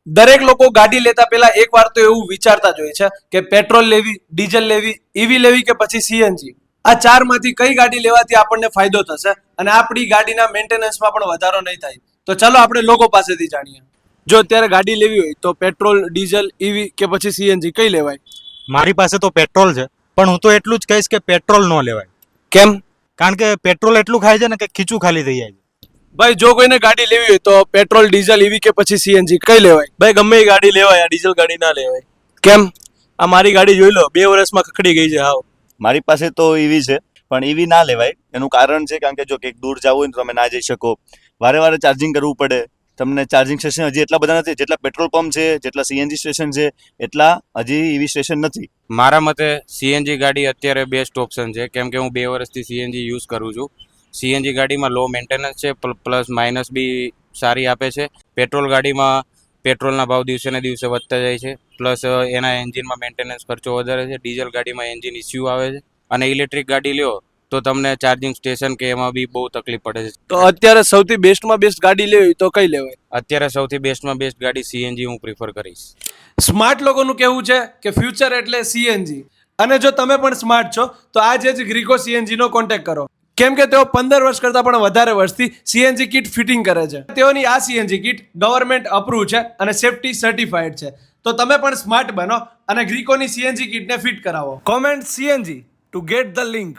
દરેક લોકો ગાડી લેતા પહેલા એક વાર તો એવું વિચારતા જ હોય છે કે પેટ્રોલ લેવી, ડીઝલ લેવી, ઈવી લેવી કે પછી સીએનજી. આ ચારમાંથી કઈ ગાડી લેવાથી આપણને ફાયદો થશે અને આપણી ગાડીના મેન્ટેનન્સમાં પણ વધારો નહીં થાય. તો ચાલો આપણે લોકો પાસેથી જાણીએ. જો અત્યારે ગાડી લેવી હોય તો પેટ્રોલ, ડીઝલ, ઈવી કે પછી સીએનજી કઈ લેવાય? મારી પાસે તો પેટ્રોલ છે, પણ હું તો એટલું જ કહીશ કે પેટ્રોલ ન લેવાય. કેમ? કારણ કે પેટ્રોલ એટલું ખાય છે ને કે ખીચું ખાલી થઈ જાય છે. ભાઈ જો કોઈને ગાડી લેવી હોય તો પેટ્રોલ, ડીઝલ, ઈવી કે પછી સીએનજી કઈ લેવાય? ભાઈ ગમે એ ગાડી લેવાય, આ ડીઝલ ગાડી ના લેવાય. કેમ? આ મારી ગાડી જોઈ લો, 2 વર્ષમાં ખખડી ગઈ છે હાવ. મારી પાસે તો ઈવી છે, પણ ઈવી ના લેવાય. એનું કારણ છે કારણ કે જો કંઈક દૂર જવું હોય ને તો તમે ના જઈ શકો, વારે વારે ચાર્જિંગ કરવું પડે. તમને ચાર્જિંગ સ્ટેશન હજી એટલા બધા નથી, જેટલા પેટ્રોલ પંપ છે, જેટલા સીએનજી સ્ટેશન છે, એટલા હજી ઈવી સ્ટેશન નથી. મારા મતે સીએનજી ગાડી અત્યારે બેસ્ટ ઓપ્શન છે, કેમ કે હું 2 વર્ષથી સીએનજી યુઝ કરું છું. સીએનજી ગાડીમાં લો મેન્ટેનન્સ છે, પ્લસ માઇનસ બી સારી આપે છે. પેટ્રોલ ગાડીમાં પેટ્રોલના ભાવ દિવસે ને દિવસે વધતા જાય છે, પ્લસ એના એન્જિનમાં મેન્ટેનન્સ ખર્ચો વધારે છે. ડીઝલ ગાડીમાં એન્જિન ઇસ્યુ આવે છે, અને ઇલેક્ટ્રિક ગાડી લ્યો તો તમને ચાર્જિંગ સ્ટેશન કે એમાં બી બહુ તકલીફ પડે છે. તો અત્યારે સૌથી બેસ્ટમાં બેસ્ટ ગાડી લેવી હોય તો કઈ લેવાય? અત્યારે સૌથી બેસ્ટમાં બેસ્ટ ગાડી સીએનજી હું પ્રિફર કરીશ. સ્માર્ટ લોકોનું કહેવું છે કે ફ્યુચર એટલે સીએનજી. અને જો તમે પણ સ્માર્ટ છો તો આજે જ ગ્રીકો સીએનજી નો કોન્ટેક્ટ કરો, કેમ કે તેઓ 15 વર્ષ કરતાં પણ વધારે વર્ષથી સીએનજી કિટ ફિટિંગ કરે છે. તેઓની આ સીએનજી કિટ ગવર્મેન્ટ અપ્રૂવ છે અને સેફટી સર્ટિફાઈડ છે. તો તમે પણ સ્માર્ટ બનો અને ગ્રીકોની સીએનજી કિટને ફિટ કરાવો. Comment CNG two get the link.